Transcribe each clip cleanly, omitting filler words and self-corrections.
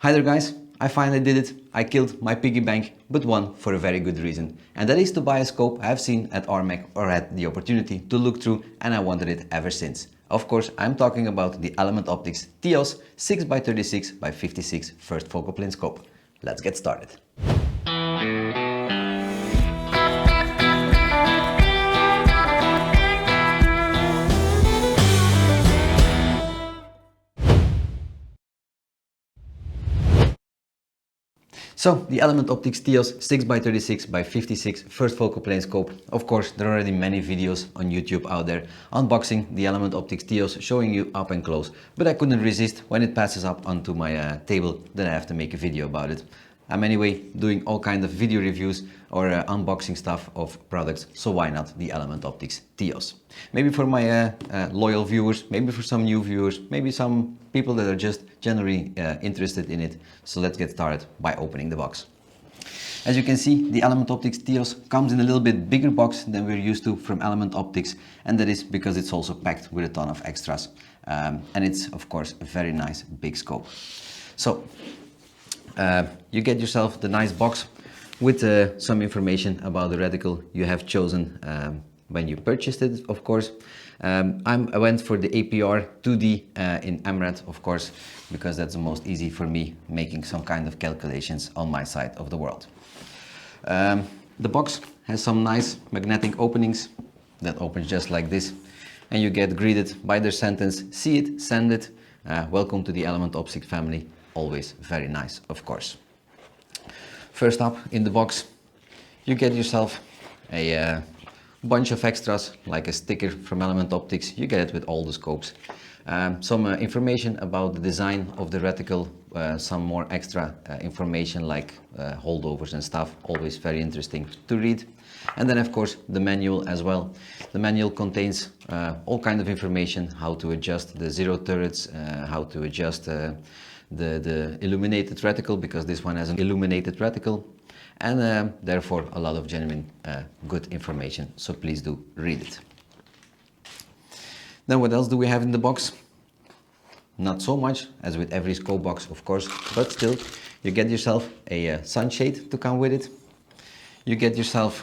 Hi there guys, I finally did it. I killed my piggy bank, but one for a very good reason. And that is to buy a scope I've seen at RMAC or had the opportunity to look through, and I wanted it ever since. Of course, I'm talking about the Element Optics Theos 6x36x56 first focal plane scope. Let's get started. So, the Element Optics Theos 6x36x56 first focal plane scope. Of course, there are already many videos on YouTube out there unboxing the Element Optics Theos, showing you up and close. But I couldn't resist when it passes up onto my table, then I have to make a video about it. I'm anyway doing all kind of video reviews or unboxing stuff of products, so why not the Element Optics Theos? Maybe for my loyal viewers, maybe for some new viewers, maybe some people that are just generally interested in it. So let's get started by opening the box. As you can see, the Element Optics Theos comes in a little bit bigger box than we're used to from Element Optics, and that is because it's also packed with a ton of extras. And it's of course a very nice big scope. So you get yourself the nice box with some information about the reticle you have chosen when you purchased it, of course. I went for the APR 2D in AMRAD, of course, because that's the most easy for me, making some kind of calculations on my side of the world. The box has some nice magnetic openings that opens just like this, and you get greeted by their sentence, "See it, send it, welcome to the Element Optics family." Always very nice, of course. First up in the box, you get yourself a bunch of extras, like a sticker from Element Optics. You get it with all the scopes. Some information about the design of the reticle, some more extra information like holdovers and stuff, always very interesting to read. And then of course the manual as well. The manual contains all kind of information, how to adjust the zero turrets, how to adjust the illuminated reticle, because this one has an illuminated reticle, and therefore a lot of genuine good information, so please do read it. Then what else do we have in the box? Not so much as with every scope box, of course, but still you get yourself a sunshade to come with it. You get yourself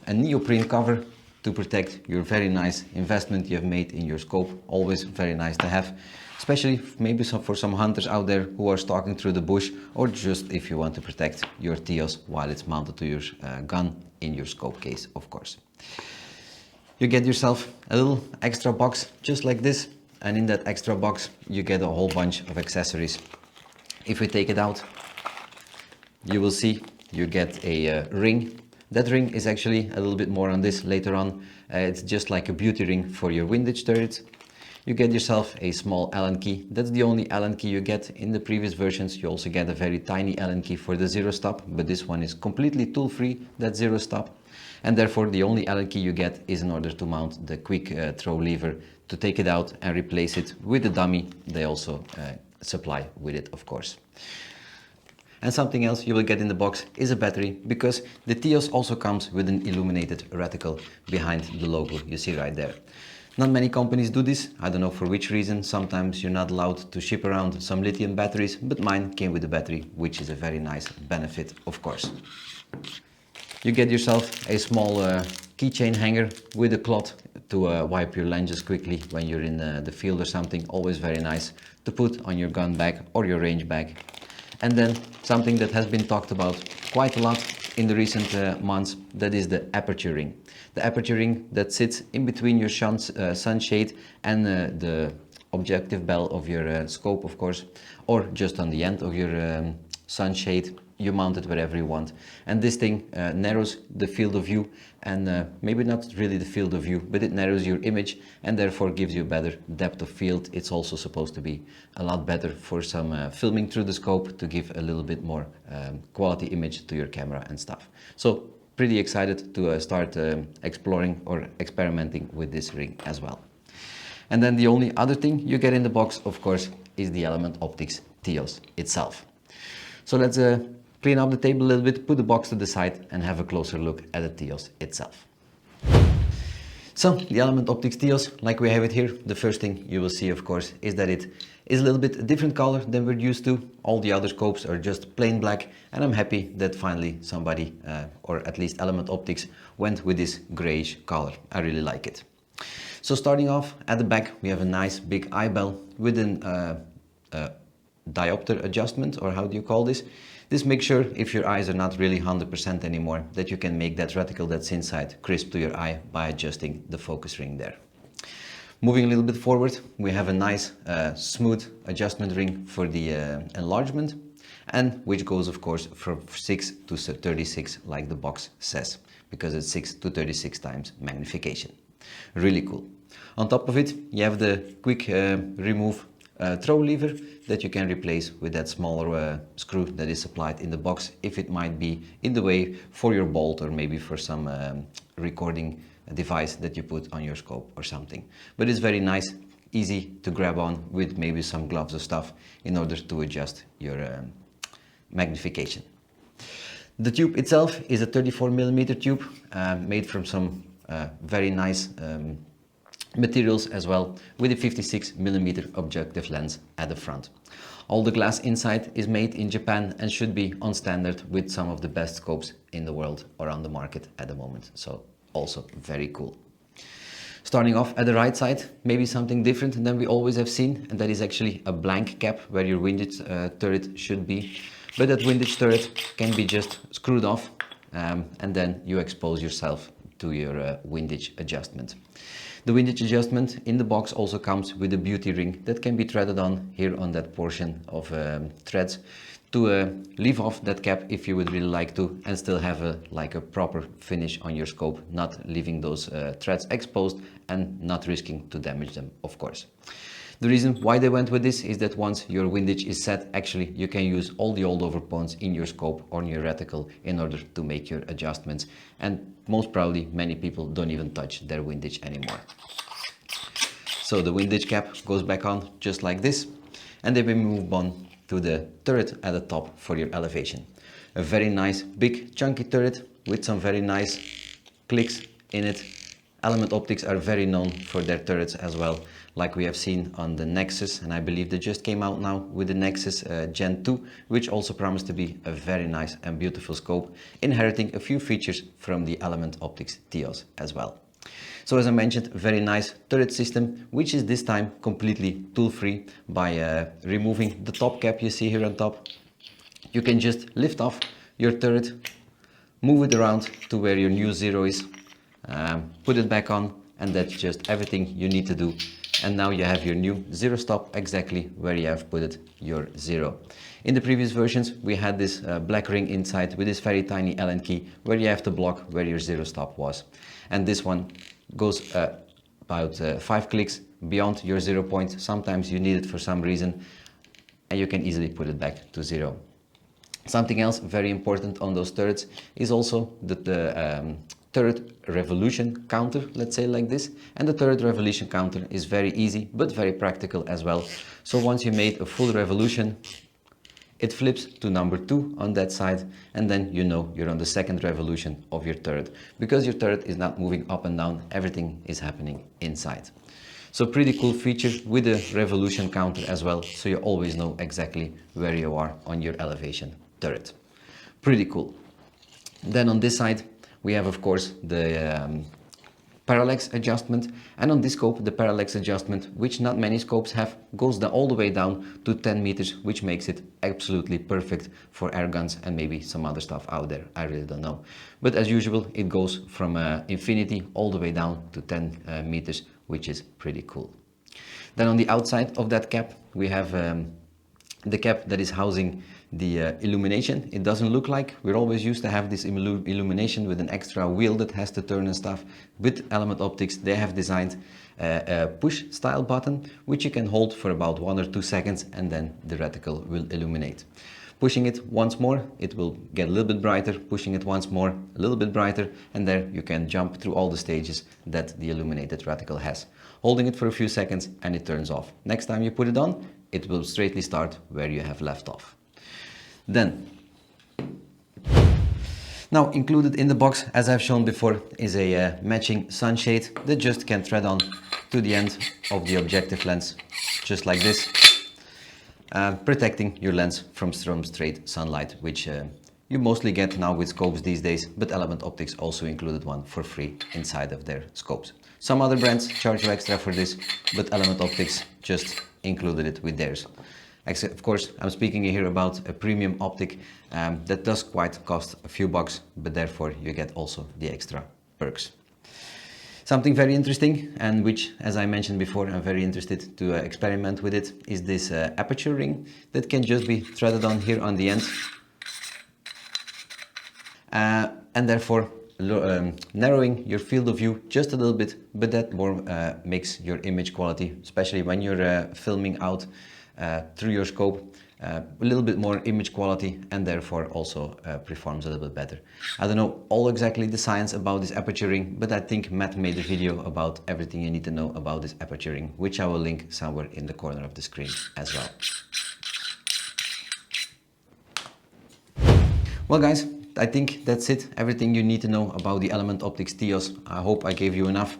a neoprene cover to protect your very nice investment you have made in your scope. Always very nice to have, especially maybe for some hunters out there who are stalking through the bush, or just if you want to protect your Theos while it's mounted to your gun in your scope case, of course. You get yourself a little extra box just like this, and in that extra box you get a whole bunch of accessories. If we take it out, you will see you get a ring. That ring is actually a little bit more on this later on. It's just like a beauty ring for your windage turret. You get yourself a small Allen key. That's the only Allen key you get. In the previous versions you also get a very tiny Allen key for the zero stop, but this one is completely tool free, that zero stop. And therefore the only Allen key you get is in order to mount the quick throw lever to take it out and replace it with the dummy they also supply with it, of course. And something else you will get in the box is a battery, because the Theos also comes with an illuminated reticle behind the logo you see right there. Not many companies do this, I don't know for which reason. Sometimes you're not allowed to ship around some lithium batteries, but mine came with a battery, which is a very nice benefit, of course. You get yourself a small keychain hanger with a cloth to wipe your lenses quickly when you're in the field or something. Always very nice to put on your gun bag or your range bag. And then something that has been talked about quite a lot in the recent months, that is the aperture ring. The aperture ring that sits in between your sunshade and the objective bell of your scope, of course, or just on the end of your sunshade. You mount it wherever you want, and this thing narrows the field of view, and maybe not really the field of view, but it narrows your image and therefore gives you a better depth of field. It's also supposed to be a lot better for some filming through the scope, to give a little bit more quality image to your camera and stuff. So pretty excited to start exploring or experimenting with this ring as well. And then the only other thing you get in the box, of course, is the Element Optics Theos itself. So let's clean up the table a little bit, put the box to the side, and have a closer look at the Theos itself. So the Element Optics Theos, like we have it here, the first thing you will see, of course, is that it is a little bit different color than we're used to. All the other scopes are just plain black, and I'm happy that finally somebody, or at least Element Optics, went with this grayish color. I really like it. So starting off at the back, we have a nice big eye bell with an diopter adjustment, or how do you call this? This makes sure if your eyes are not really 100% anymore, that you can make that reticle that's inside crisp to your eye by adjusting the focus ring there. Moving a little bit forward, we have a nice smooth adjustment ring for the enlargement, and which goes of course from 6 to 36 like the box says, because it's 6 to 36 times magnification. Really cool. On top of it, you have the quick remove throw lever that you can replace with that smaller screw that is supplied in the box if it might be in the way for your bolt, or maybe for some recording device that you put on your scope or something. But it's very nice, easy to grab on with maybe some gloves or stuff in order to adjust your magnification. The tube itself is a 34mm tube made from some very nice materials as well, with a 56mm objective lens at the front. All the glass inside is made in Japan and should be on standard with some of the best scopes in the world or on the market at the moment. So also very cool. Starting off at the right side, maybe something different than we always have seen, and that is actually a blank cap where your windage turret should be. But that windage turret can be just screwed off and then you expose yourself to your windage adjustment. The windage adjustment in the box also comes with a beauty ring that can be threaded on here on that portion of threads to leave off that cap if you would really like to, and still have a proper finish on your scope, not leaving those threads exposed and not risking to damage them, of course. The reason why they went with this is that once your windage is set, actually you can use all the old over points in your scope or in your reticle in order to make your adjustments, and most probably many people don't even touch their windage anymore. So the windage cap goes back on just like this, and then we move on to the turret at the top for your elevation. A very nice big chunky turret with some very nice clicks in it. Element Optics are very known for their turrets as well, like we have seen on the Nexus, and I believe they just came out now with the Nexus Gen 2, which also promised to be a very nice and beautiful scope, inheriting a few features from the Element Optics Theos as well. So as I mentioned, very nice turret system, which is this time completely tool-free by removing the top cap you see here on top. You can just lift off your turret, move it around to where your new zero is, put it back on, and that's just everything you need to do. And now you have your new zero stop exactly where you have put it, your zero. In the previous versions we had this black ring inside with this very tiny Allen key where you have to block where your zero stop was. And this one goes about 5 clicks beyond your 0 point. Sometimes you need it for some reason and you can easily put it back to 0. Something else very important on those turrets is also the turret revolution counter, let's say like this. And the turret revolution counter is very easy but very practical as well. So once you made a full revolution, it flips to number 2 on that side, and then you know you're on the second revolution of your turret, because your turret is not moving up and down, everything is happening inside. So pretty cool feature with a revolution counter as well, so you always know exactly where you are on your elevation turret. Pretty cool. Then on this side we have of course the parallax adjustment, and on this scope the parallax adjustment, which not many scopes have, goes all the way down to 10 meters, which makes it absolutely perfect for air guns and maybe some other stuff out there, I really don't know. But as usual it goes from infinity all the way down to 10 meters, which is pretty cool. Then on the outside of that cap we have the cap that is housing the illumination. It doesn't look like, we're always used to have this illumination with an extra wheel that has to turn and stuff. With Element Optics they have designed a push style button which you can hold for about 1 or 2 seconds and then the reticle will illuminate. Pushing it once more it will get a little bit brighter, pushing it once more a little bit brighter, and there you can jump through all the stages that the illuminated reticle has. Holding it for a few seconds and it turns off. Next time you put it on, it will straightly start where you have left off. Then, now included in the box, as I've shown before, is a matching sunshade that just can thread on to the end of the objective lens, just like this. protecting your lens from straight sunlight, which you mostly get now with scopes these days, but Element Optics also included one for free inside of their scopes. Some other brands charge you extra for this, but Element Optics just included it with theirs. Of course, I'm speaking here about a premium optic that does quite cost a few bucks, but therefore you get also the extra perks. Something very interesting, and which, as I mentioned before, I'm very interested to experiment with it, is this aperture ring that can just be threaded on here on the end. And therefore narrowing your field of view just a little bit, but that more makes your image quality, especially when you're filming out through your scope, a little bit more image quality, and therefore also performs a little bit better. I don't know all exactly the science about this aperture ring, but I think Matt made a video about everything you need to know about this aperture ring, which I will link somewhere in the corner of the screen as well. Well guys, I think that's it. Everything you need to know about the Element Optics Theos. I hope I gave you enough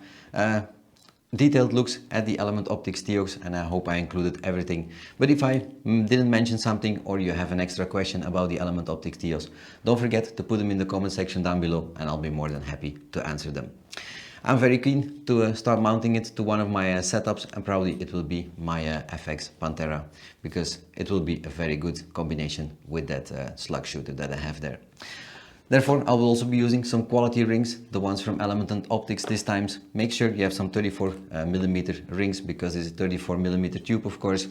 detailed looks at the Element Optics Theos, and I hope I included everything. But if I didn't mention something, or you have an extra question about the Element Optics Theos, don't forget to put them in the comment section down below, and I'll be more than happy to answer them. I'm very keen to start mounting it to one of my setups, and probably it will be my FX Panthera, because it will be a very good combination with that slug shooter that I have there. Therefore, I will also be using some quality rings, the ones from Element Optics this time. Make sure you have some 34mm rings, because it's a 34mm tube, of course.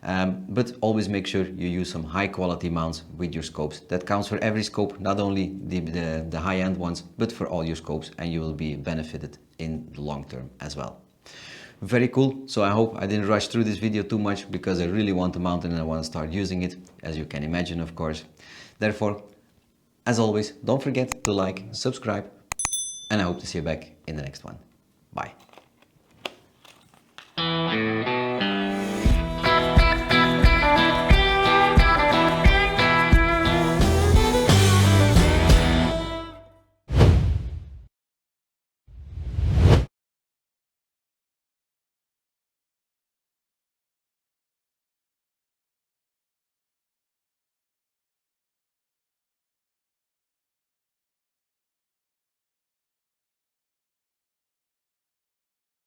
But always make sure you use some high quality mounts with your scopes. That counts for every scope, not only the high-end ones, but for all your scopes, and you will be benefited in the long term as well. Very cool. So I hope I didn't rush through this video too much, because I really want to mount it and I want to start using it, as you can imagine, of course. Therefore, as always, don't forget to like, subscribe, and I hope to see you back in the next one. Bye.